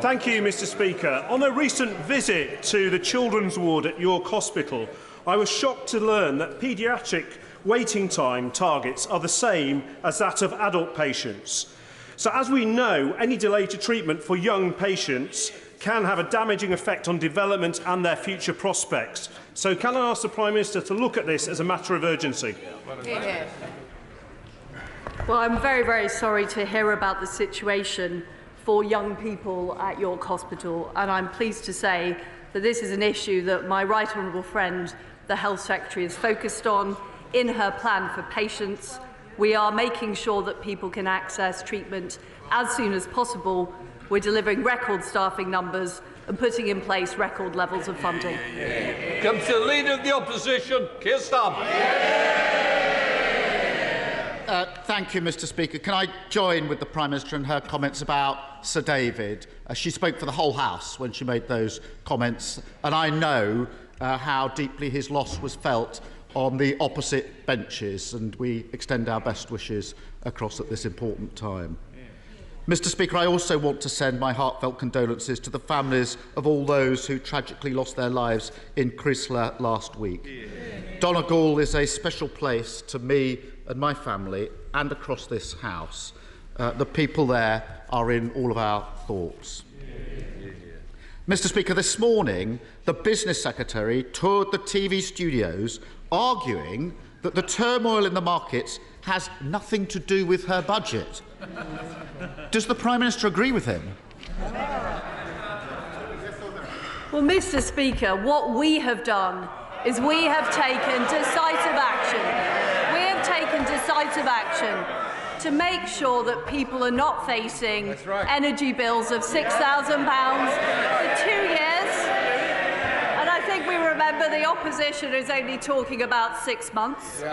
Thank you, Mr Speaker. On a recent visit to the children's ward at York Hospital, I was shocked to learn that paediatric waiting time targets are the same as that of adult patients. So, as we know, any delay to treatment for young patients can have a damaging effect on development and their future prospects. So, can I ask the Prime Minister to look at this as a matter of urgency? Yeah. Well, I'm very, very sorry to hear about the situation for young people at York Hospital, and I'm pleased to say that this is an issue that my right honourable friend, the Health Secretary, is focused on in her plan for patients. We are making sure that people can access treatment as soon as possible. We're delivering record staffing numbers and putting in place record levels of funding. Comes the Leader of the Opposition, Keir Starmer. Thank you, Mr Speaker. Can I join with the Prime Minister in her comments about Sir David? She spoke for the whole House when she made those comments, and I know how deeply his loss was felt on the opposite benches, and we extend our best wishes across at this important time. Mr Speaker, I also want to send my heartfelt condolences to the families of all those who tragically lost their lives in Chrysler last week. Donegal is a special place to me and my family and across this House. The people there are in all of our thoughts. Mr Speaker, this morning the Business Secretary toured the TV studios arguing that the turmoil in the markets has nothing to do with her budget. Does the Prime Minister agree with him? Well, Mr Speaker, what we have done is we have taken decisive action. We have taken decisive action to make sure that people are not facing energy bills of £6,000 for 2 years. And I think we remember the opposition is only talking about 6 months.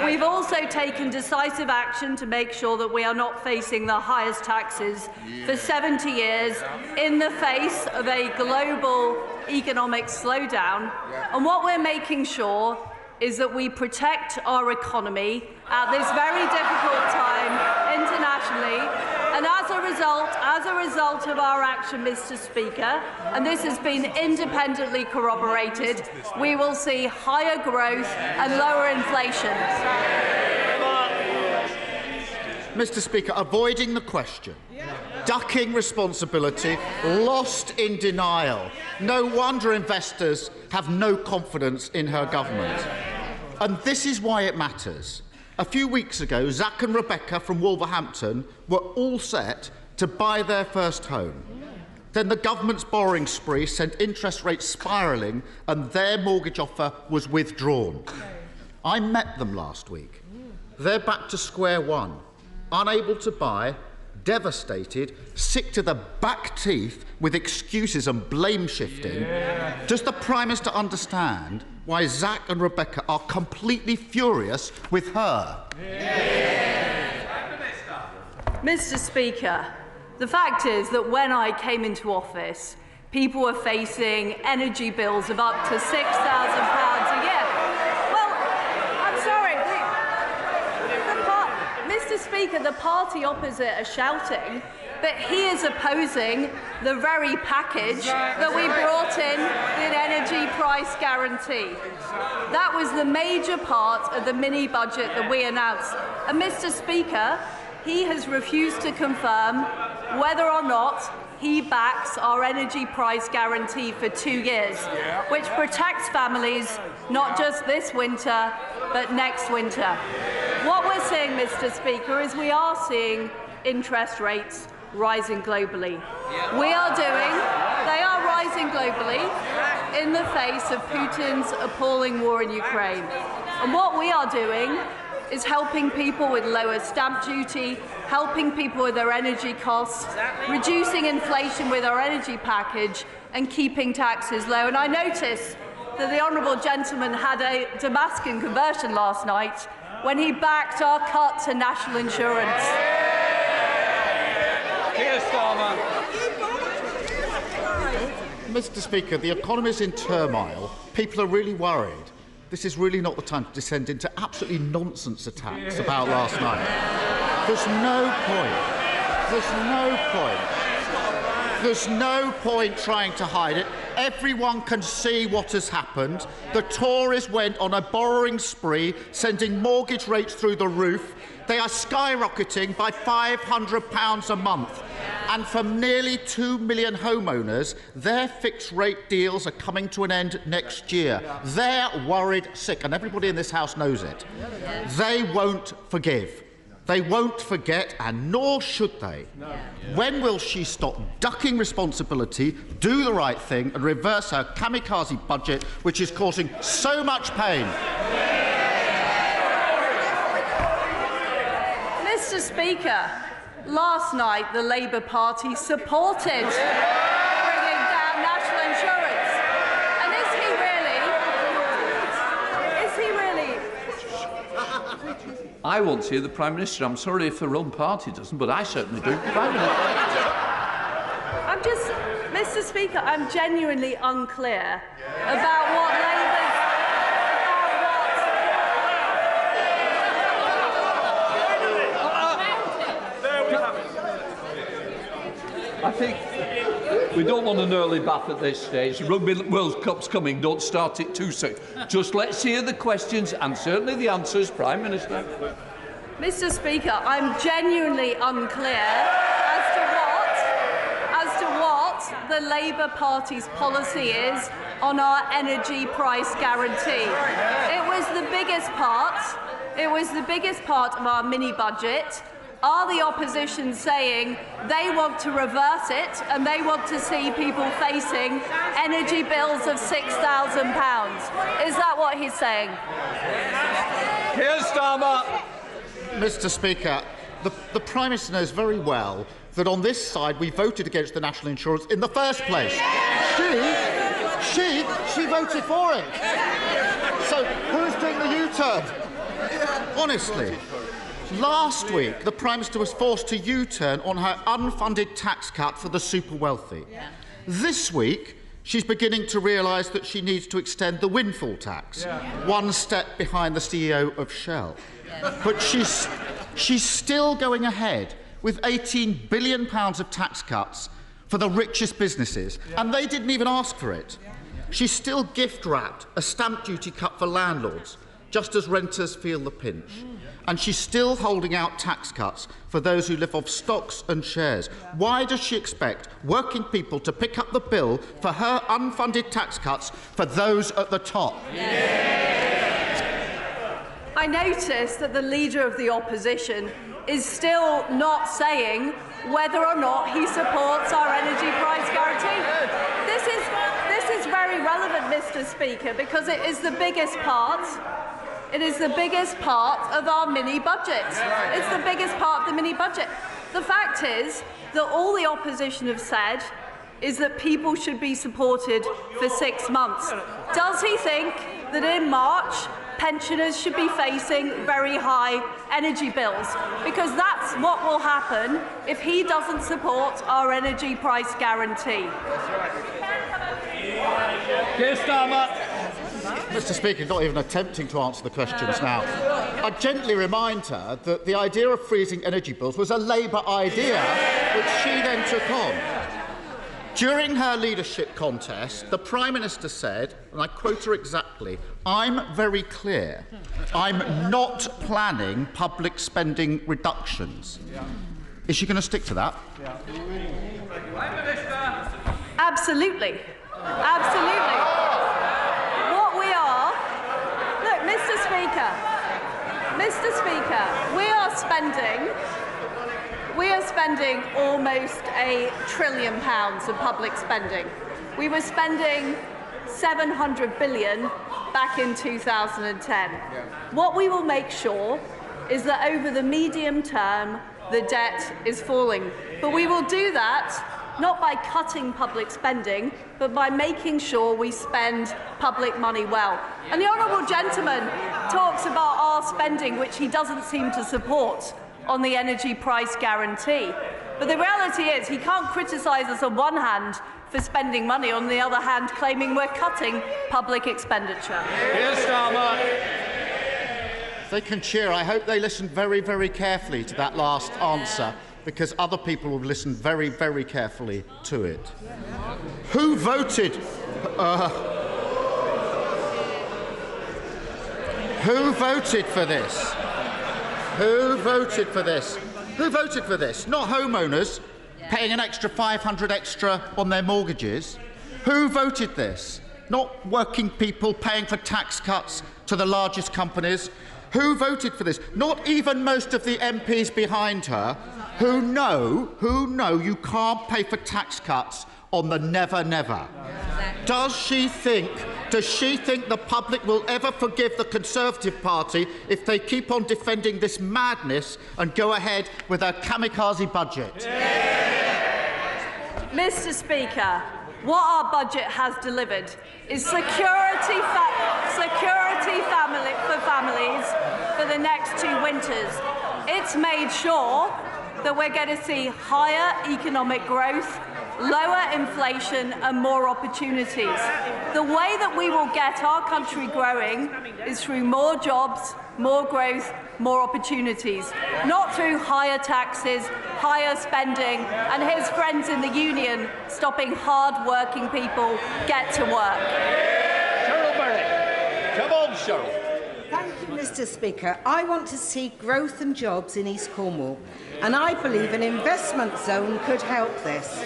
We've also taken decisive action to make sure that we are not facing the highest taxes for 70 years in the face of a global economic slowdown. And what we're making sure is that we protect our economy at this very difficult time internationally. And as a result of our action, Mr Speaker, and this has been independently corroborated, we will see higher growth and lower inflation. Mr Speaker, avoiding the question, ducking responsibility, lost in denial. No wonder investors have no confidence in her government. And this is why it matters. A few weeks ago, Zach and Rebecca from Wolverhampton were all set to buy their first home. Then the government's borrowing spree sent interest rates spiralling and their mortgage offer was withdrawn. I met them last week. They're back to square one, unable to buy, devastated, sick to the back teeth with excuses and blame shifting. Does the Prime Minister understand why Zach and Rebecca are completely furious with her? Mr Speaker, the fact is that when I came into office, people were facing energy bills of up to £6,000 a year. Well, I'm sorry. Mr Speaker, the party opposite are shouting, but he is opposing the very package that we brought in, the energy price guarantee. That was the major part of the mini-budget that we announced. And Mr Speaker, he has refused to confirm whether or not he backs our energy price guarantee for 2 years, which protects families not just this winter, but next winter. What we're seeing, Mr Speaker, is we are seeing interest rates rising globally. They are rising globally in the face of Putin's appalling war in Ukraine. And what we are doing is helping people with lower stamp duty, helping people with their energy costs, reducing inflation with our energy package, and keeping taxes low. And I noticed that the honourable gentleman had a Damascus conversion last night when he backed our cut to national insurance. Keir Starmer. Mr Speaker, the economy is in turmoil. People are really worried. This is really not the time to descend into absolutely nonsense attacks about last night. There's no point. There's no point trying to hide it. Everyone can see what has happened. The Tories went on a borrowing spree, sending mortgage rates through the roof. They are skyrocketing by £500 a month. And for nearly 2 million homeowners, their fixed-rate deals are coming to an end next year. They're worried sick, and everybody in this House knows it. They won't forgive. They won't forget, and nor should they. When will she stop ducking responsibility, do the right thing, and reverse her kamikaze budget, which is causing so much pain? Mr. Speaker, last night the Labour Party supported bringing down national insurance. And is he really? I want to hear the Prime Minister. I'm sorry if her own party doesn't, but I certainly do. Prime Minister. Mr. Speaker, I'm genuinely unclear about what Labour's... I think we don't want an early bath at this stage. Rugby World Cup's coming. Don't start it too soon. Just let's hear the questions and certainly the answers, Prime Minister. Mr. Speaker, I'm genuinely unclear as to what the Labour Party's policy is on our energy price guarantee. It was the biggest part. It was the biggest part of our mini-budget. Are the opposition saying they want to reverse it and they want to see people facing energy bills of £6,000? Is that what he's saying? Keir Starmer. Mr. Speaker, the Prime Minister knows very well that on this side we voted against the national insurance in the first place. She voted for it. So who's doing the U-turn? Honestly. Last week, the Prime Minister was forced to U-turn on her unfunded tax cut for the super wealthy. This week, she's beginning to realise that she needs to extend the windfall tax, one step behind the CEO of Shell. But she's still going ahead with £18 billion of tax cuts for the richest businesses, and they didn't even ask for it. She's still gift-wrapped a stamp duty cut for landlords, just as renters feel the pinch. And she's still holding out tax cuts for those who live off stocks and shares. Why does she expect working people to pick up the bill for her unfunded tax cuts for those at the top? I notice that the Leader of the Opposition is still not saying whether or not he supports our energy price guarantee. This is very relevant, Mr. Speaker, because it is the biggest part. It is the biggest part of our mini-budget. It's the biggest part of the mini-budget. The fact is that all the opposition have said is that people should be supported for 6 months. Does he think that in March pensioners should be facing very high energy bills? Because that's what will happen if he doesn't support our energy price guarantee. Keir Starmer. Mr. Speaker, not even attempting to answer the questions now. I gently remind her that the idea of freezing energy bills was a Labour idea, which she then took on. During her leadership contest, the Prime Minister said, and I quote her exactly, "I'm very clear. I'm not planning public spending reductions." Is she going to stick to that? Prime Minister. Absolutely. Absolutely. What we are... Look, Mr. Speaker, we are spending almost £1 trillion of public spending. We were spending £700 billion back in 2010. What we will make sure is that over the medium term, the debt is falling. But we will do that not by cutting public spending, but by making sure we spend public money well. And the honourable gentleman talks about our spending, which he doesn't seem to support, on the energy price guarantee. But the reality is he can't criticise us on one hand for spending money, on the other hand claiming we're cutting public expenditure. Keir Starmer. They can cheer. I hope they listened very, very carefully to that last answer, because other people will listen very, very carefully to it. Who voted? Who voted for this? Who voted for this? Who voted for this? Not homeowners paying an extra 500 extra on their mortgages. Who voted this? Not working people paying for tax cuts to the largest companies. Who voted for this? Not even most of the MPs behind her who know you can't pay for tax cuts on the never, never. Does she think the public will ever forgive the Conservative Party if they keep on defending this madness and go ahead with a kamikaze budget? Mr. Speaker, what our budget has delivered is security for families for the next 2 winters. It's made sure that we're going to see higher economic growth, lower inflation and more opportunities. The way that we will get our country growing is through more jobs, more growth, more opportunities, not through higher taxes, higher spending and his friends in the union stopping hard-working people get to work. Cheryl Berry. Come on, Cheryl. Thank you, Mr. Speaker. I want to see growth and jobs in East Cornwall, and I believe an investment zone could help this.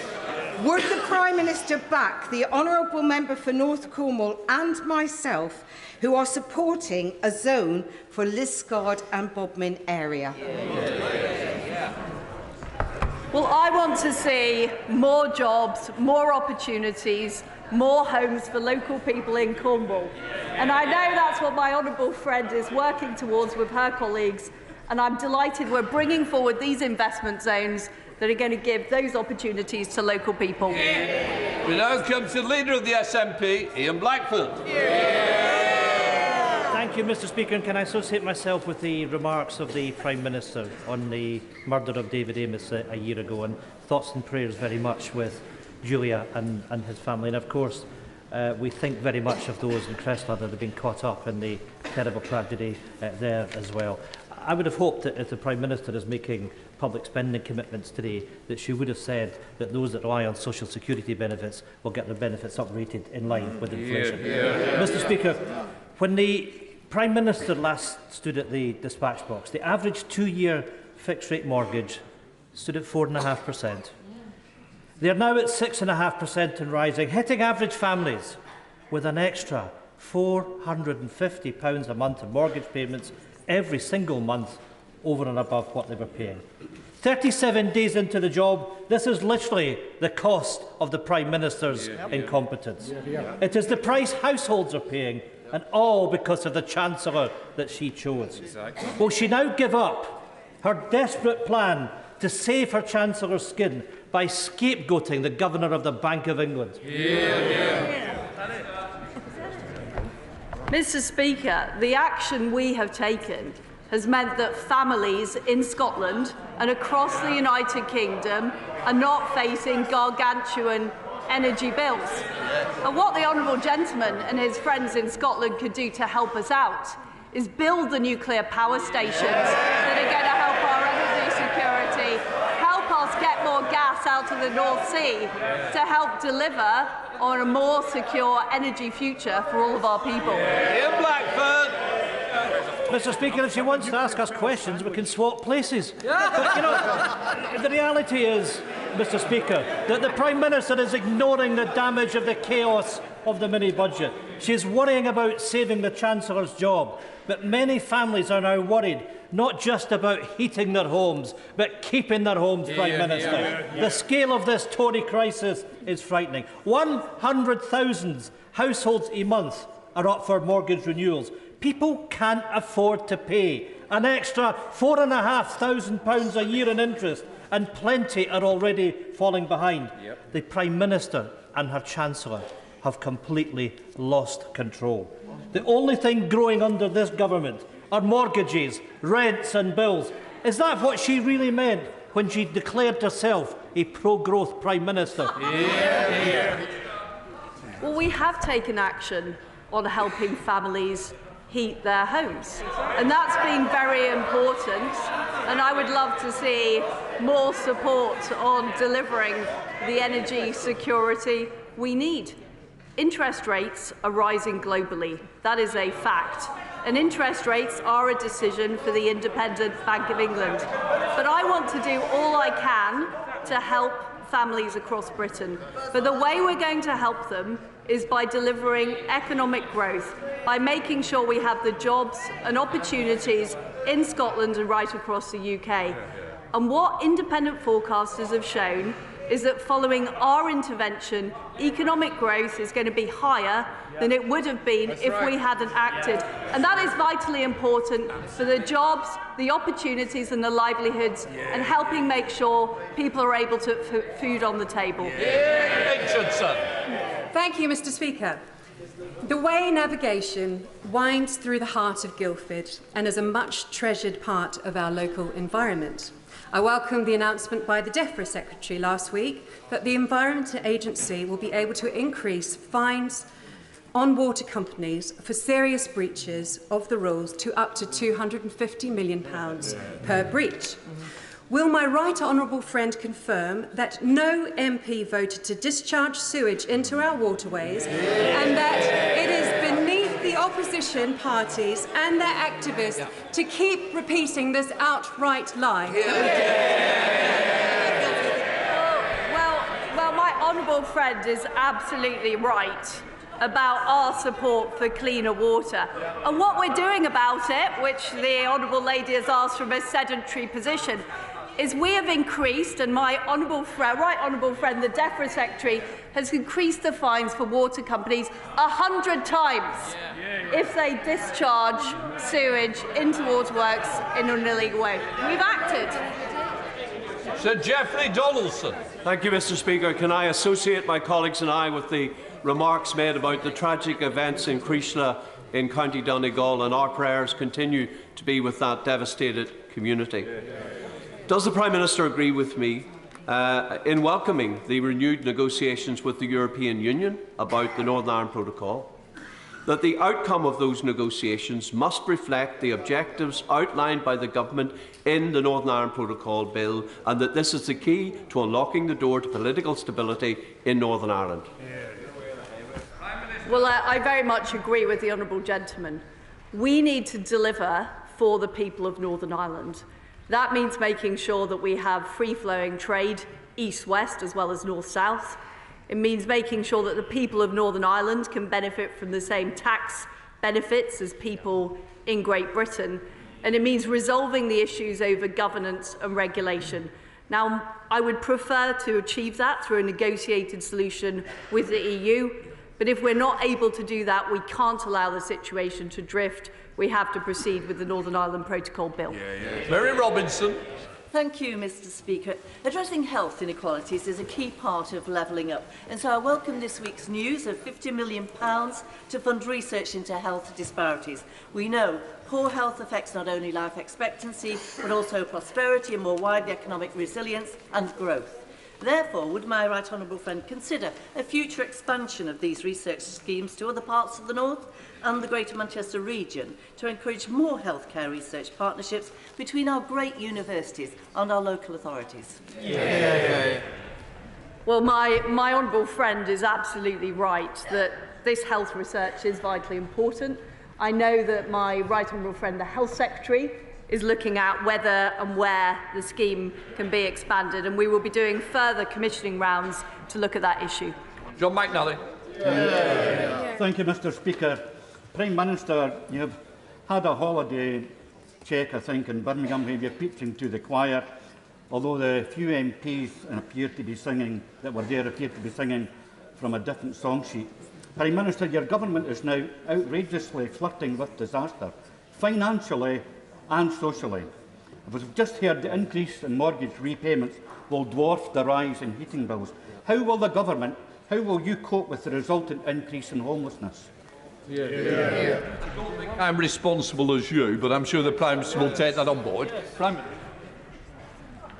Would the Prime Minister back the honourable member for North Cornwall and myself, who are supporting a zone for Liskeard and Bodmin area? Well, I want to see more jobs, more opportunities, more homes for local people in Cornwall. And I know that's what my honourable friend is working towards with her colleagues, and I'm delighted we're bringing forward these investment zones that are going to give those opportunities to local people. We now come to the Leader of the SNP, Ian Blackford. Thank you, Mr. Speaker. And can I associate myself with the remarks of the Prime Minister on the murder of David Amos a year ago, and thoughts and prayers very much with Julia and his family. And of course, we think very much of those in Crestland that have been caught up in the terrible tragedy there as well. I would have hoped that if the Prime Minister is making public spending commitments today, that she would have said that those that rely on social security benefits will get their benefits uprated in line with inflation. Mr. Speaker, when the Prime Minister last stood at the dispatch box, the average 2-year fixed-rate mortgage stood at 4.5%. They are now at 6.5% and rising, hitting average families with an extra £450 a month in mortgage payments every single month over and above what they were paying. 37 days into the job, this is literally the cost of the Prime Minister's incompetence. It is the price households are paying, and all because of the Chancellor that she chose. Will she now give up her desperate plan to save her Chancellor's skin by scapegoating the Governor of the Bank of England? Mr. Speaker, the action we have taken has meant that families in Scotland and across the United Kingdom are not facing gargantuan energy bills. And what the honourable gentleman and his friends in Scotland could do to help us out is build the nuclear power stations that are going to help our energy security, help us get more gas out of the North Sea to help deliver on a more secure energy future for all of our people. Ian Blackford. Mr. Speaker, if she wants to ask us questions, we can swap places. But, you know, the reality is, Mr. Speaker, that the Prime Minister is ignoring the damage of the chaos of the mini-budget. She is worrying about saving the Chancellor's job. But many families are now worried not just about heating their homes, but keeping their homes, Prime Minister. The scale of this Tory crisis is frightening. 100,000 households a month are up for mortgage renewals. People can't afford to pay an extra £4,500 a year in interest, and plenty are already falling behind. The Prime Minister and her Chancellor have completely lost control. The only thing growing under this government are mortgages, rents and bills. Is that what she really meant when she declared herself a pro-growth Prime Minister? Well, we have taken action on helping families heat their homes, and that's been very important and I would love to see more support on delivering the energy security we need. Interest rates are rising globally. That is a fact. And interest rates are a decision for the Independent Bank of England. But I want to do all I can to help families across Britain. But the way we're going to help them is by delivering economic growth, by making sure we have the jobs and opportunities in Scotland and right across the UK. And what independent forecasters have shown is that following our intervention, economic growth is going to be higher than it would have been if we hadn't acted. And that is vitally important for the jobs, the opportunities and the livelihoods, and helping make sure people are able to put food on the table. Thank you, Mr. Speaker. The Way navigation winds through the heart of Guildford and is a much treasured part of our local environment. I welcome the announcement by the DEFRA Secretary last week that the Environment Agency will be able to increase fines on water companies for serious breaches of the rules to up to £250 million per breach. Will my right honourable friend confirm that no MP voted to discharge sewage into our waterways and that it is beneath the opposition parties and their activists to keep repeating this outright lie? Well, my honourable friend is absolutely right about our support for cleaner water. And what we're doing about it, which the honourable lady has asked from a sedentary position, is we have increased, and my right honourable friend, the DEFRA Secretary, has increased the fines for water companies 100 times if they discharge sewage into waterworks in an illegal way. We've acted. Sir Geoffrey Donaldson. Thank you, Mr. Speaker. Can I associate my colleagues and I with the remarks made about the tragic events in Creeslough in County Donegal, and our prayers continue to be with that devastated community. Does the Prime Minister agree with me in welcoming the renewed negotiations with the European Union about the Northern Ireland Protocol, that the outcome of those negotiations must reflect the objectives outlined by the Government in the Northern Ireland Protocol Bill, and that this is the key to unlocking the door to political stability in Northern Ireland? Well, I very much agree with the honourable gentleman. We need to deliver for the people of Northern Ireland. That means making sure that we have free-flowing trade, east-west as well as north-south. It means making sure that the people of Northern Ireland can benefit from the same tax benefits as people in Great Britain. And it means resolving the issues over governance and regulation. Now, I would prefer to achieve that through a negotiated solution with the EU. But if we're not able to do that, we can't allow the situation to drift. We have to proceed with the Northern Ireland Protocol Bill. Mary Robinson. Thank you, Mr. Speaker. Addressing health inequalities is a key part of levelling up, and so I welcome this week's news of £50 million to fund research into health disparities. We know poor health affects not only life expectancy, but also prosperity and more widely economic resilience and growth. Therefore, would my right honourable friend consider a future expansion of these research schemes to other parts of the North and the Greater Manchester region to encourage more healthcare research partnerships between our great universities and our local authorities? Well, my honourable friend is absolutely right that this health research is vitally important. I know that my right honourable friend, the Health Secretary, is looking at whether and where the scheme can be expanded, and we will be doing further commissioning rounds to look at that issue. John McNally. Thank you, Mr. Speaker. Prime Minister, you have had a holiday check, I think, in Birmingham, where you're preaching to the choir, although the few MPs appear to be singing from a different song sheet. Prime Minister, your government is now outrageously flirting with disaster, financially and socially. As we've just heard, the increase in mortgage repayments will dwarf the rise in heating bills. How will you cope with the resultant increase in homelessness? I don't think I'm responsible as you, but I'm sure the Prime Minister will take that on board. Prime Minister.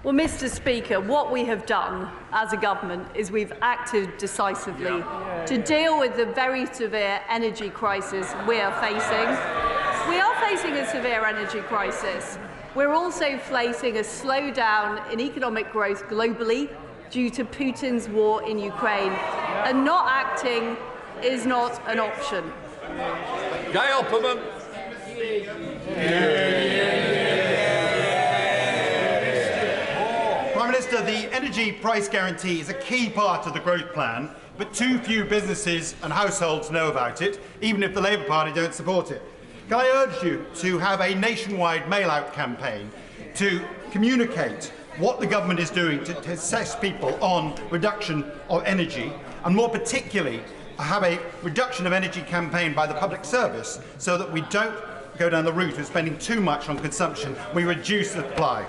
Well, Mr. Speaker, what we have done as a government is we've acted decisively to deal with the very severe energy crisis we are facing. We are facing a severe energy crisis. We're also facing a slowdown in economic growth globally due to Putin's war in Ukraine, and not acting is not an option. Gail Opperman. Prime Minister, the energy price guarantee is a key part of the growth plan, but too few businesses and households know about it, even if the Labour Party don't support it. Can I urge you to have a nationwide mail-out campaign to communicate what the government is doing to assess people on reduction of energy, and more particularly have a reduction of energy campaign by the public service so that we don't go down the route of spending too much on consumption, we reduce the supply.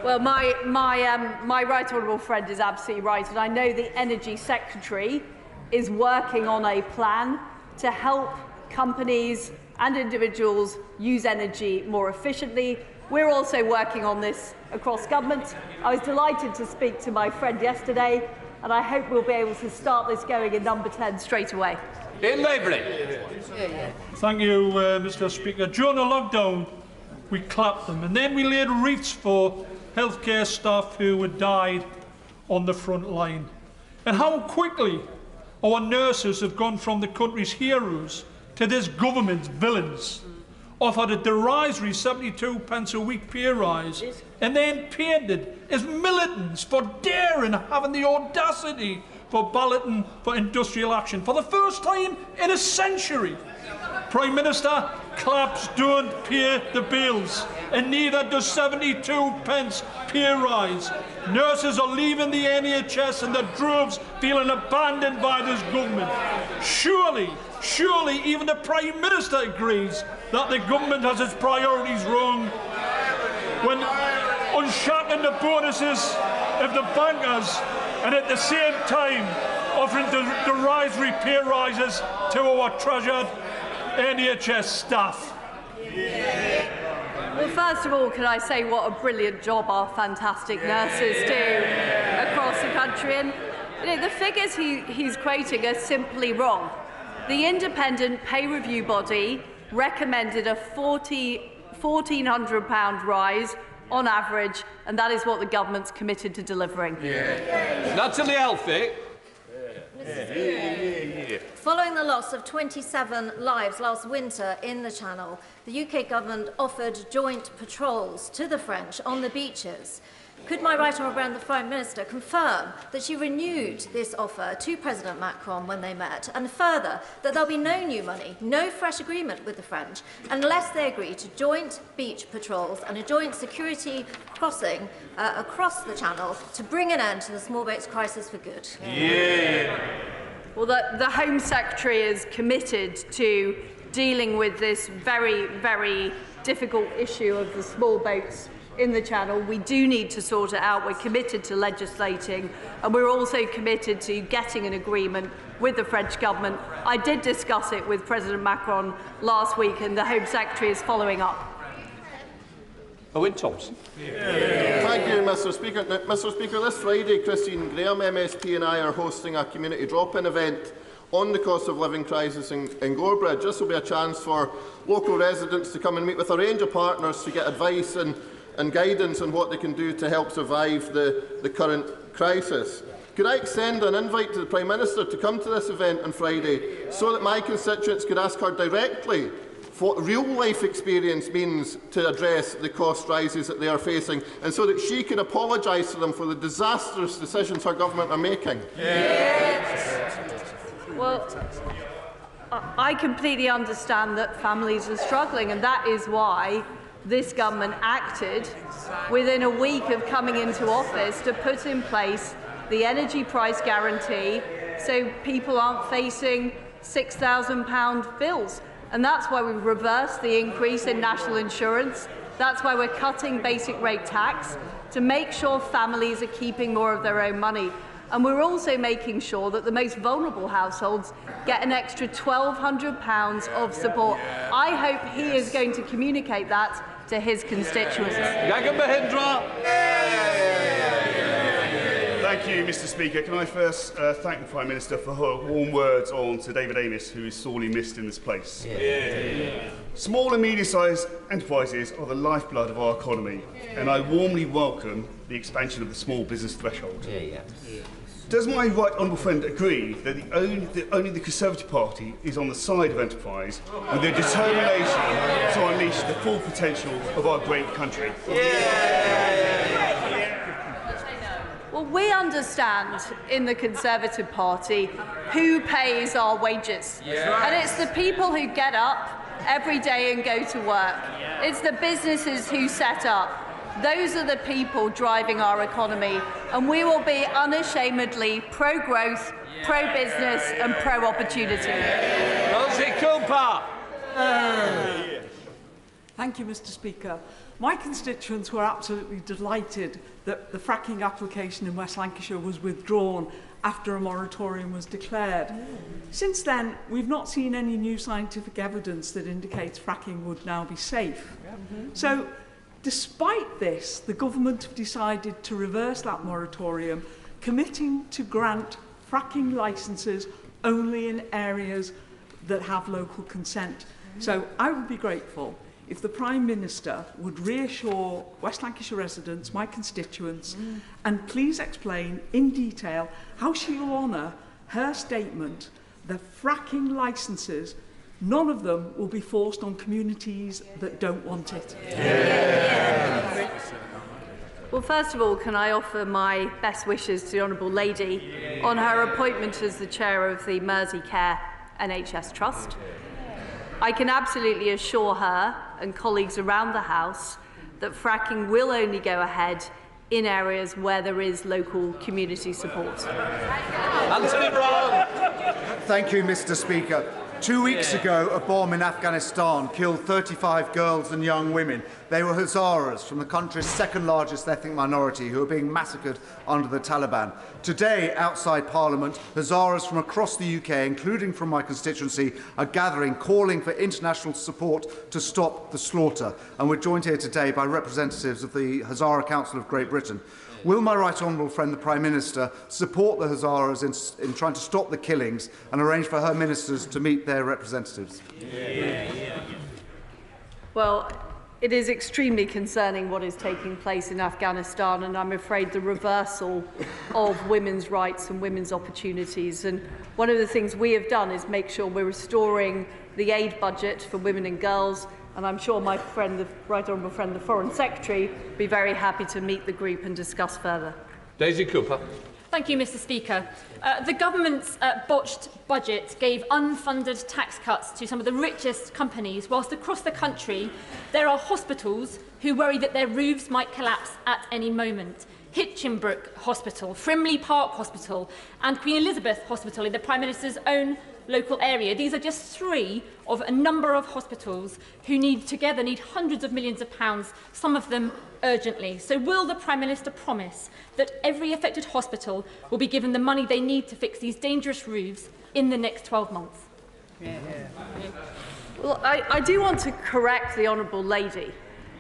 Well, my right honourable friend is absolutely right, and I know the Energy Secretary is working on a plan to help companies and individuals use energy more efficiently. We're also working on this across government. I was delighted to speak to my friend yesterday, and I hope we'll be able to start this going in number 10 straight away. In Labour. Thank you, Mr. Speaker. During the lockdown, we clapped them, and then we laid wreaths for healthcare staff who had died on the front line. And how quickly our nurses have gone from the country's heroes to this government's villains, offered a derisory 72 pence a week pay rise, and then painted as militants for daring, having the audacity for balloting for industrial action for the first time in a century. Prime Minister, claps don't pay the bills, and neither does 72 pence pay rise. Nurses are leaving the NHS and the droves feeling abandoned by this government. Surely even the Prime Minister agrees that the government has its priorities wrong when unshackling the bonuses of the bankers and at the same time offering derisory pay rises to our treasured NHS staff. Well, first of all, can I say what a brilliant job our fantastic nurses do across the country. And the figures he's quoting are simply wrong. The independent pay review body recommended a £1,400 rise on average, and that is what the government's committed to delivering. Natalie Elphick. Following the loss of 27 lives last winter in the Channel, the UK government offered joint patrols to the French on the beaches. Could my right honourable friend, the Prime Minister, confirm that she renewed this offer to President Macron when they met, and further, that there'll be no new money, no fresh agreement with the French, unless they agree to joint beach patrols and a joint security crossing across the Channel to bring an end to the small boats crisis for good? Well, the Home Secretary is committed to dealing with this very, very difficult issue of the small boats in the Channel. We do need to sort it out. We're committed to legislating, and we're also committed to getting an agreement with the French government. I did discuss it with President Macron last week, and the Home Secretary is following up. Owen Thompson. Thank you, Mr. Speaker. Now, Mr. Speaker, this Friday, Christine Graham MSP and I are hosting a community drop-in event on the cost of living crisis in Gorebridge. This will be a chance for local residents to come and meet with a range of partners to get advice and guidance on what they can do to help survive the current crisis. Could I extend an invite to the Prime Minister to come to this event on Friday so that my constituents could ask her directly what real-life experience means to address the cost rises that they are facing, and so that she can apologise to them for the disastrous decisions her government are making? Well, I completely understand that families are struggling, and that is why this government acted within a week of coming into office to put in place the energy price guarantee so people aren't facing £6,000 bills. And that's why we've reversed the increase in national insurance. That's why we're cutting basic rate tax to make sure families are keeping more of their own money. And we're also making sure that the most vulnerable households get an extra £1,200 of support. I hope he is going to communicate that to his constituents. Jagan Mahindra. Thank you, Mr. Speaker. Can I first thank the Prime Minister for her warm words on Sir David Amess, who is sorely missed in this place. Small and medium-sized enterprises are the lifeblood of our economy, and I warmly welcome the expansion of the small business threshold. Does my right honourable friend agree that only the Conservative Party is on the side of enterprise with the determination to unleash the full potential of our great country? Well, we understand in the Conservative Party who pays our wages. And it's the people who get up every day and go to work. It's the businesses who set up. Those are the people driving our economy, and we will be unashamedly pro-growth, pro-business and pro-opportunity. Rosie Cooper. Thank you, Mr. Speaker. My constituents were absolutely delighted that the fracking application in West Lancashire was withdrawn after a moratorium was declared. Since then, we've not seen any new scientific evidence that indicates fracking would now be safe. So, despite this, the government have decided to reverse that moratorium, committing to grant fracking licences only in areas that have local consent. So I would be grateful if the Prime Minister would reassure West Lancashire residents, my constituents, and please explain in detail how she will honour her statement that fracking licences, none of them will be forced on communities that don't want it. Well, first of all, can I offer my best wishes to the Honourable Lady on her appointment as the chair of the Merseycare NHS Trust. I can absolutely assure her and colleagues around the House that fracking will only go ahead in areas where there is local community support. Anthony Brown. Thank you, Mr. Speaker. 2 weeks ago, a bomb in Afghanistan killed 35 girls and young women. They were Hazaras, from the country's second-largest ethnic minority, who are being massacred under the Taliban. Today, outside Parliament, Hazaras from across the UK, including from my constituency, are gathering, calling for international support to stop the slaughter. And we're joined here today by representatives of the Hazara Council of Great Britain. Will my right honourable friend, the Prime Minister, support the Hazaras in trying to stop the killings and arrange for her ministers to meet their representatives? Well, it is extremely concerning what is taking place in Afghanistan, and I'm afraid the reversal of women's rights and women's opportunities. And one of the things we have done is make sure we're restoring the aid budget for women and girls, and I'm sure my friend, the right honourable friend, the Foreign Secretary, will be very happy to meet the group and discuss further. Daisy Cooper. Thank you, Mr. Speaker. The government's botched budget gave unfunded tax cuts to some of the richest companies, whilst across the country there are hospitals who worry that their roofs might collapse at any moment. Hitchinbrook Hospital, Frimley Park Hospital and Queen Elizabeth Hospital in the Prime Minister's own local area. These are just three of a number of hospitals who need hundreds of millions of pounds, some of them urgently. So will the Prime Minister promise that every affected hospital will be given the money they need to fix these dangerous roofs in the next 12 months? Well, I do want to correct the Honourable Lady,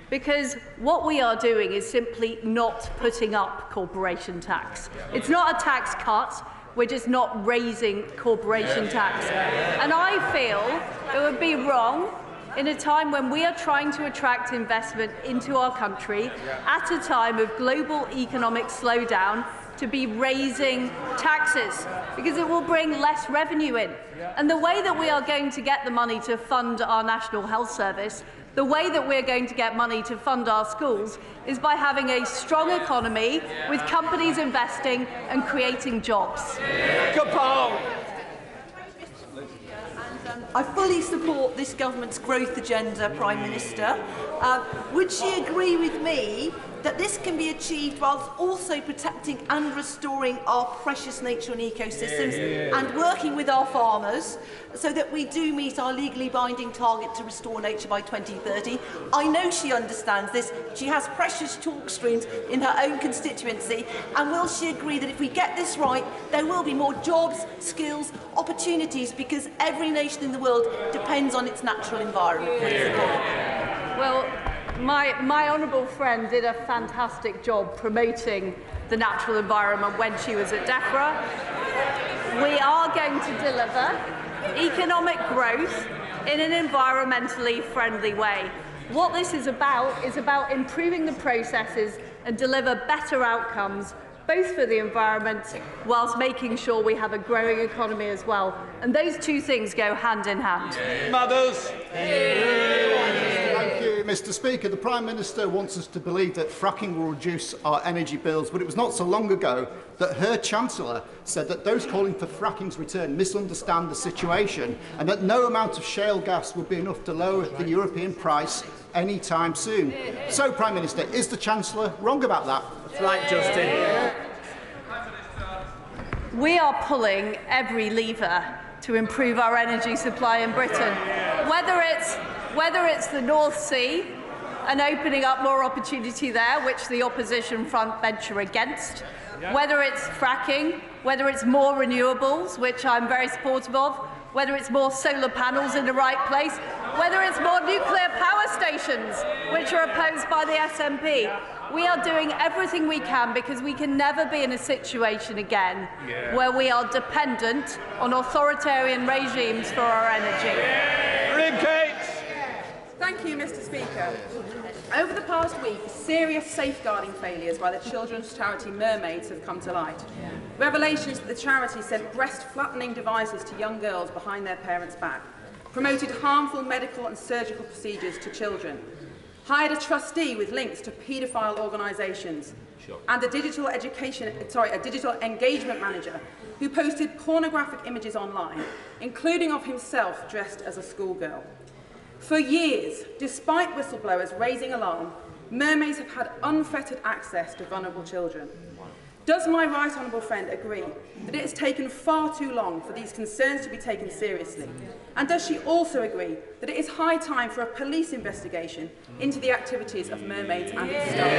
because what we are doing is simply not putting up corporation tax. It's not a tax cut. We're just not raising corporation tax. And I feel it would be wrong in a time when we are trying to attract investment into our country at a time of global economic slowdown to be raising taxes, because it will bring less revenue in. And the way that we are going to get the money to fund our National Health Service, the way that we're going to get money to fund our schools, is by having a strong economy with companies investing and creating jobs. I fully support this government's growth agenda, Prime Minister. Would she agree with me that this can be achieved whilst also protecting and restoring our precious nature and ecosystems and working with our farmers so that we do meet our legally binding target to restore nature by 2030? I know she understands this. She has precious talk streams in her own constituency. And will she agree that if we get this right, there will be more jobs, skills, opportunities, because every nation in the world depends on its natural environment? Well, my honourable friend did a fantastic job promoting the natural environment when she was at DEFRA. We are going to deliver economic growth in an environmentally friendly way. What this is about improving the processes and deliver better outcomes, both for the environment whilst making sure we have a growing economy as well. And those two things go hand in hand. Mothers. Thank you, Mr. Speaker. The Prime Minister wants us to believe that fracking will reduce our energy bills, but it was not so long ago that her Chancellor said that those calling for fracking's return misunderstand the situation and that no amount of shale gas would be enough to lower the European price any time soon. So, Prime Minister, is the Chancellor wrong about that? That's right, Justin. We are pulling every lever to improve our energy supply in Britain, whether it's the North Sea and opening up more opportunity there, which the opposition front venture against, whether it's fracking, whether it's more renewables, which I'm very supportive of, whether it's more solar panels in the right place, whether it's more nuclear power stations, which are opposed by the SNP. We are doing everything we can because we can never be in a situation again where we are dependent on authoritarian regimes for our energy. Thank you, Mr. Speaker. Over the past week, serious safeguarding failures by the children's charity Mermaids have come to light. Revelations that the charity sent breast-flattening devices to young girls behind their parents' back, promoted harmful medical and surgical procedures to children, hired a trustee with links to paedophile organisations, and a digital engagement manager who posted pornographic images online, including of himself dressed as a schoolgirl. For years, despite whistleblowers raising alarm, Mermaids have had unfettered access to vulnerable children. Does my right honourable friend agree that it has taken far too long for these concerns to be taken seriously? And does she also agree that it is high time for a police investigation into the activities of Mermaids and its staff?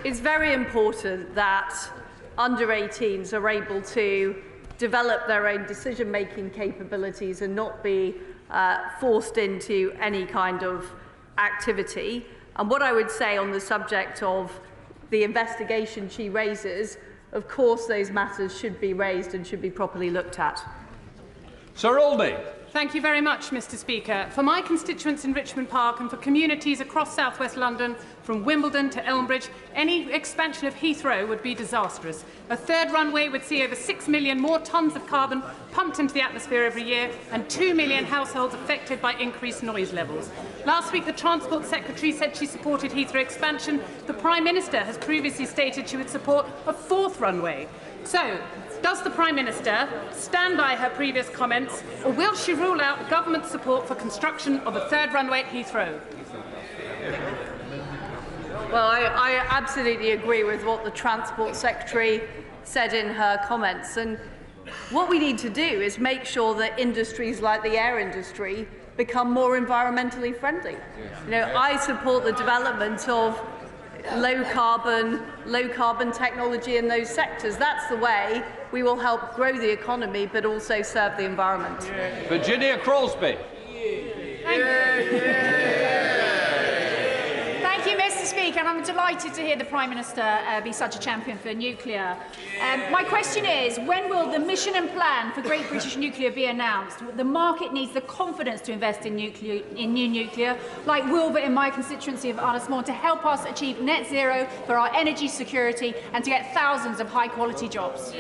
It's very important that under 18s are able to develop their own decision-making capabilities and not be forced into any kind of activity. And what I would say on the subject of the investigation she raises, of course those matters should be raised and should be properly looked at. Sir Oldie. Thank you very much, Mr. Speaker. For my constituents in Richmond Park and for communities across South West London, from Wimbledon to Elmbridge, any expansion of Heathrow would be disastrous. A third runway would see over 6 million more tonnes of carbon pumped into the atmosphere every year and 2 million households affected by increased noise levels. Last week, the Transport Secretary said she supported Heathrow expansion. The Prime Minister has previously stated she would support a fourth runway. So, does the Prime Minister stand by her previous comments, or will she rule out government support for construction of a third runway at Heathrow? Well, I absolutely agree with what the Transport Secretary said in her comments. And what we need to do is make sure that industries like the air industry become more environmentally friendly. You know, I support the development of low carbon technology in those sectors. That's the way we will help grow the economy but also serve the environment. Virginia Crosby. Thank you, Mr. Speaker, and I'm delighted to hear the Prime Minister be such a champion for nuclear. My question is, when will the mission and plan for Great British Nuclear be announced? The market needs the confidence to invest in new nuclear, like Wilbur in my constituency of Arnasmore, to help us achieve net zero for our energy security and to get thousands of high-quality jobs.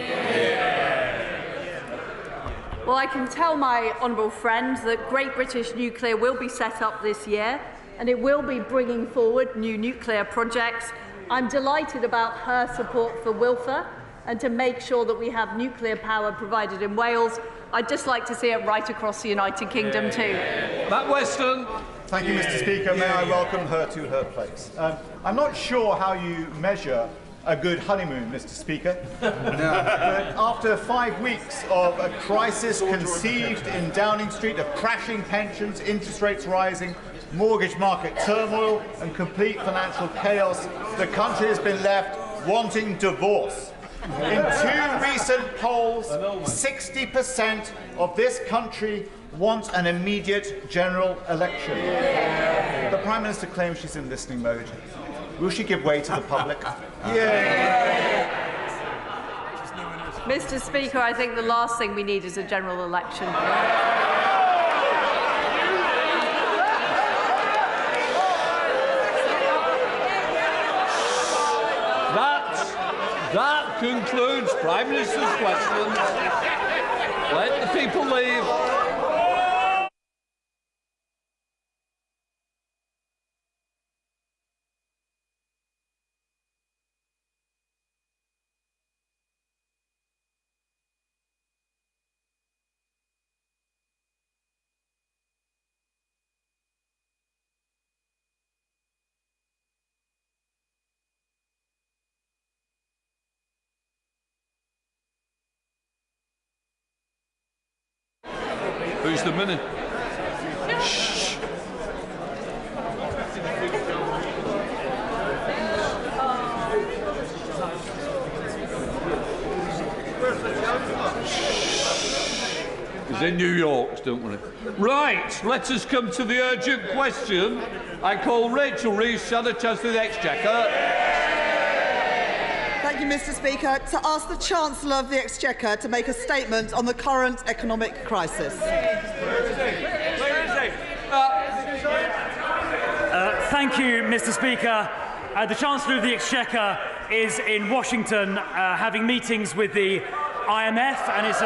Well, I can tell my honourable friend that Great British Nuclear will be set up this year and it will be bringing forward new nuclear projects. I'm delighted about her support for Wilfer and to make sure that we have nuclear power provided in Wales. I'd just like to see it right across the United Kingdom too. Matt Weston. Thank you, Mr. Speaker. May I welcome her to her place. I'm not sure how you measure a good honeymoon, Mr. Speaker. But after 5 weeks of a crisis conceived in Downing Street, of crashing pensions, interest rates rising, mortgage market turmoil and complete financial chaos, the country has been left wanting divorce. In 2 recent polls, 60% of this country want an immediate general election. The Prime Minister claims she's in listening mode. Will she give way to the public? Mr. Speaker, I think the last thing we need is a general election. That concludes Prime Minister's questions. Let the people leave. Who's the minute? Shh. He's in New York, don't worry. Right, let us come to the urgent question. I call Rachel Reeves, Shadow Chancellor of the Exchequer. Thank you, Mr. Speaker. To ask the Chancellor of the Exchequer to make a statement on the current economic crisis. Thank you, Mr. Speaker. The Chancellor of the Exchequer is in Washington having meetings with the IMF, and it's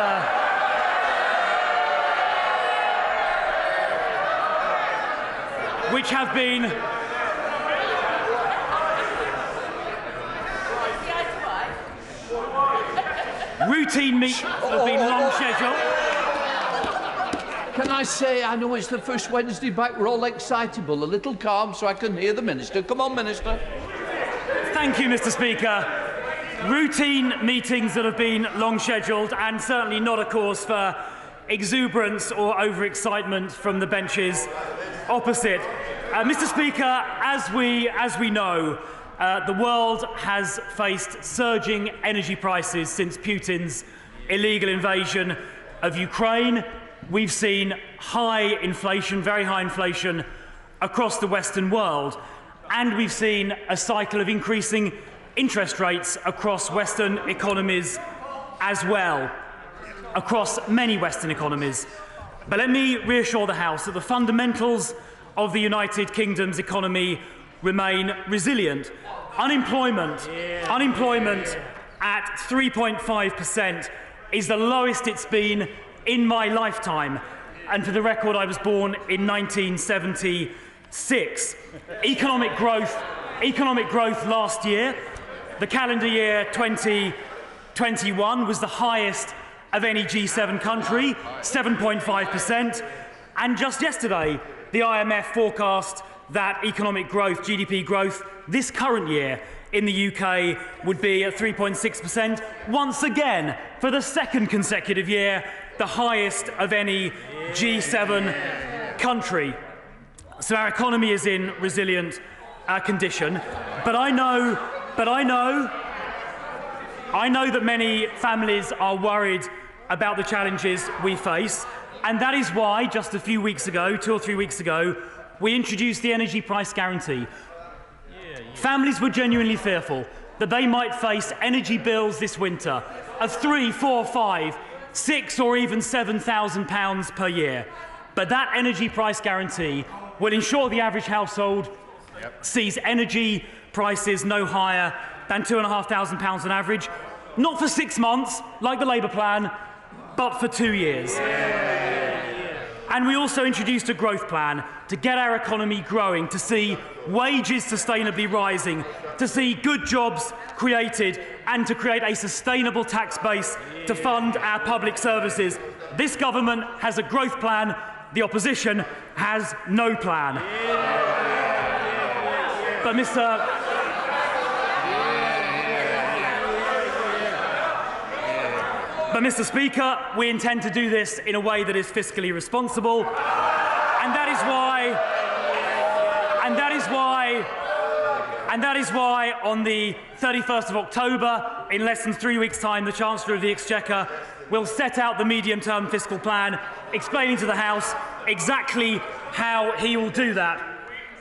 which have been routine meetings have been long scheduled. Can I say, I know it's the first Wednesday back, we're all excitable, a little calm so I can hear the Minister. Come on, Minister. Thank you, Mr. Speaker. Routine meetings that have been long scheduled, and certainly not a cause for exuberance or overexcitement from the benches opposite. Mr. Speaker, as we know, the world has faced surging energy prices since Putin's illegal invasion of Ukraine. We've seen high inflation, very high inflation, across the Western world, and we've seen a cycle of increasing interest rates across Western economies as well, across many Western economies. But let me reassure the House that the fundamentals of the United Kingdom's economy remain resilient. Unemployment at 3.5% is the lowest it's been in my lifetime. And for the record, I was born in 1976. Economic growth last year, the calendar year 2021, was the highest of any G7 country, 7.5%. And just yesterday, the IMF forecast that economic growth, GDP growth, this current year in the UK would be at 3.6%. Once again, for the second consecutive year, the highest of any G7 country. So our economy is in resilient condition. But I know that many families are worried about the challenges we face. And that is why, just a few weeks ago, 2 or 3 weeks ago, we introduced the energy price guarantee. Families were genuinely fearful that they might face energy bills this winter of £3,000, £4,000, £5,000, £6,000 or even £7,000 per year. But that energy price guarantee will ensure the average household sees energy prices no higher than £2,500 on average, not for 6 months, like the Labour plan, but for 2 years. And we also introduced a growth plan to get our economy growing, to see wages sustainably rising, to see good jobs created, and to create a sustainable tax base to fund our public services. This government has a growth plan. The opposition has no plan. But Mr. Speaker, we intend to do this in a way that is fiscally responsible, and that is why on the 31st of October, in less than 3 weeks' time, the Chancellor of the Exchequer will set out the medium-term fiscal plan, explaining to the House exactly how he will do that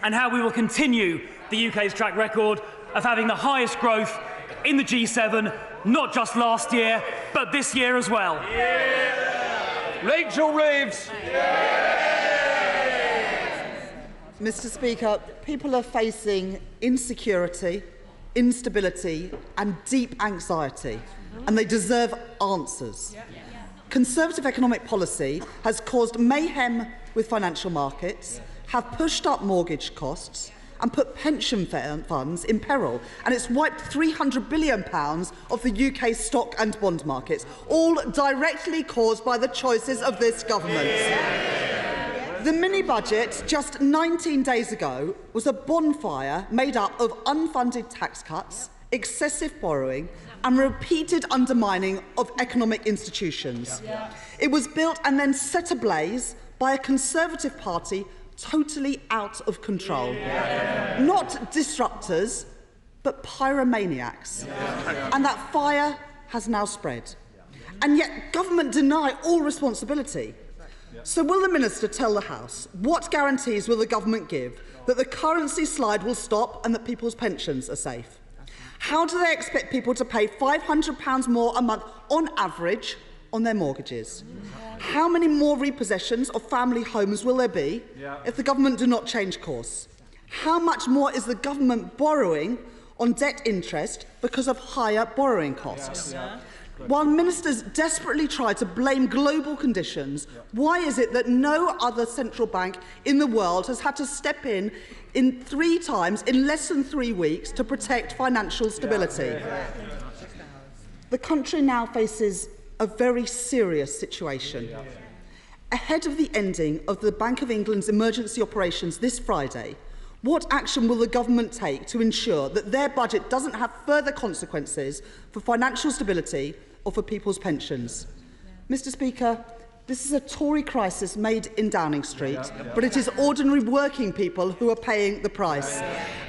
and how we will continue the UK's track record of having the highest growth in the G7, not just last year, but this year as well. Rachel Reeves. Mr. Speaker, people are facing insecurity, instability and deep anxiety, and they deserve answers. Conservative economic policy has caused mayhem with financial markets, have pushed up mortgage costs and put pension funds in peril, and it's wiped £300 billion off the UK's stock and bond markets, all directly caused by the choices of this government. The mini-budget just 19 days ago was a bonfire made up of unfunded tax cuts, excessive borrowing and repeated undermining of economic institutions. It was built and then set ablaze by a Conservative Party totally out of control. Not disruptors, but pyromaniacs. And that fire has now spread. And yet government deny all responsibility. So will the Minister tell the House what guarantees will the government give that the currency slide will stop and that people's pensions are safe? How do they expect people to pay £500 more a month on average on their mortgages? How many more repossessions of family homes will there be if the government do not change course? How much more is the government borrowing on debt interest because of higher borrowing costs? While ministers desperately try to blame global conditions, why is it that no other central bank in the world has had to step in 3 times in less than 3 weeks to protect financial stability? The country now faces a very serious situation. Ahead of the ending of the Bank of England's emergency operations this Friday, what action will the government take to ensure that their budget doesn't have further consequences for financial stability or for people's pensions? Mr. Speaker, this is a Tory crisis made in Downing Street, but it is ordinary working people who are paying the price.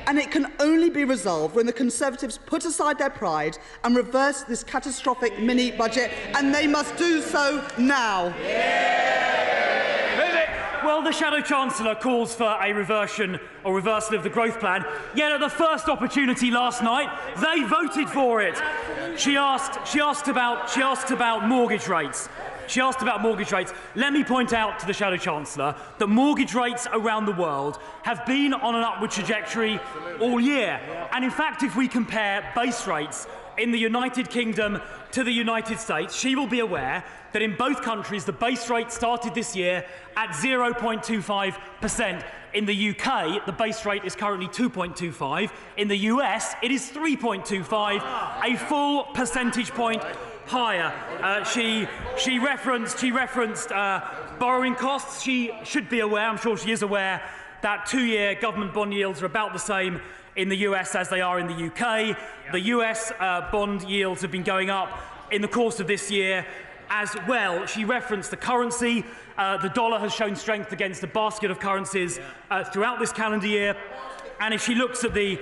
And it can only be resolved when the Conservatives put aside their pride and reverse this catastrophic mini-budget, and they must do so now. Well, the Shadow Chancellor calls for a reversal of the growth plan, yet at the first opportunity last night, they voted for it. She asked about mortgage rates. Let me point out to the Shadow Chancellor that mortgage rates around the world have been on an upward trajectory all year. And in fact, if we compare base rates in the United Kingdom to the United States, she will be aware that in both countries the base rate started this year at 0.25%. In the UK, the base rate is currently 2.25. In the US, it is 3.25, a full percentage point higher. She referenced borrowing costs. She should be aware, I'm sure she is aware, that 2-year government bond yields are about the same in the US as they are in the UK. The US bond yields have been going up in the course of this year as well. She referenced the currency. The dollar has shown strength against a basket of currencies throughout this calendar year. And if she looks at the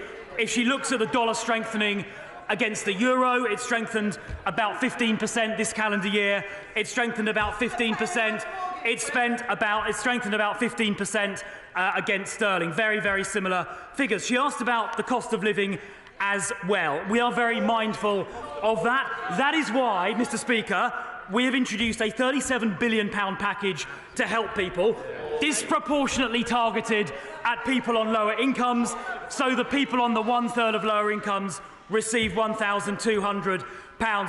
dollar strengthening against the euro, it strengthened about 15% this calendar year. It strengthened about 15%. It strengthened about 15% against sterling. Very, very similar figures. She asked about the cost of living as well. We are very mindful of that. That is why, Mr. Speaker, we have introduced a £37 billion package to help people, disproportionately targeted at people on lower incomes, so the people on the 1/3 of lower incomes receive £1,200.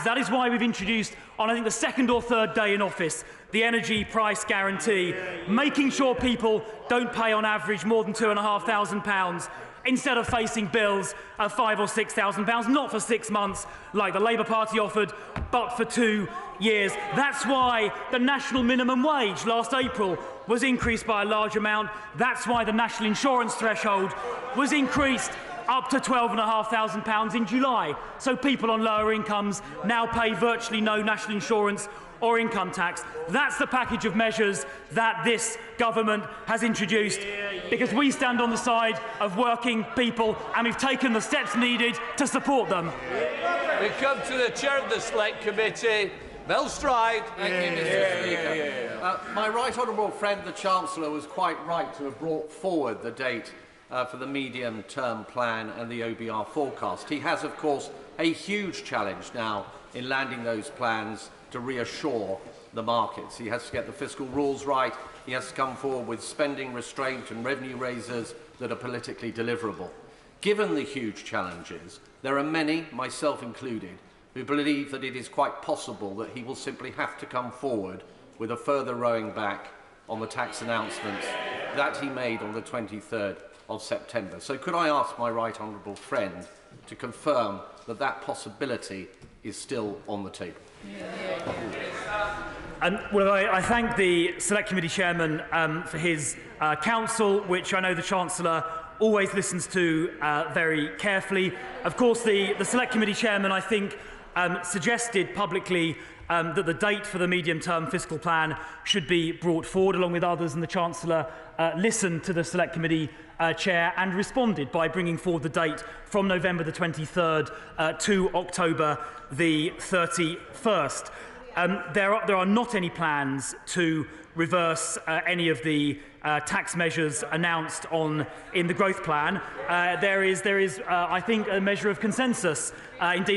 That is why we've introduced, on I think the 2nd or 3rd day in office, the energy price guarantee, making sure people don't pay on average more than £2,500 instead of facing bills of £5,000 or £6,000, not for 6 months like the Labour Party offered, but for 2 years. That's why the national minimum wage last April was increased by a large amount. That's why the national insurance threshold was increased up to £12,500 in July. So people on lower incomes now pay virtually no national insurance or income tax. That's the package of measures that this government has introduced, because we stand on the side of working people and we've taken the steps needed to support them. We come to the Chair of the Select Committee, Mel Stride. Thank you, Mr. Speaker. My right honourable friend, the Chancellor, was quite right to have brought forward the date for the medium-term plan and the OBR forecast. He has, of course, a huge challenge now in landing those plans to reassure the markets. He has to get the fiscal rules right. He has to come forward with spending restraint and revenue raisers that are politically deliverable. Given the huge challenges, there are many, myself included, who believe that it is quite possible that he will simply have to come forward with a further rowing back on the tax announcements that he made on the 23rd of September. So could I ask my right honourable friend to confirm that that possibility is still on the table? Well, I thank the Select Committee Chairman for his counsel, which I know the Chancellor always listens to very carefully. Of course, the Select Committee Chairman, I think, suggested publicly that the date for the medium-term fiscal plan should be brought forward along with others, and the Chancellor listened to the Select Committee Chair and responded by bringing forward the date from November the 23rd to October the 31st. There are not any plans to reverse any of the tax measures announced in the growth plan. There is, I think, a measure of consensus. Indeed,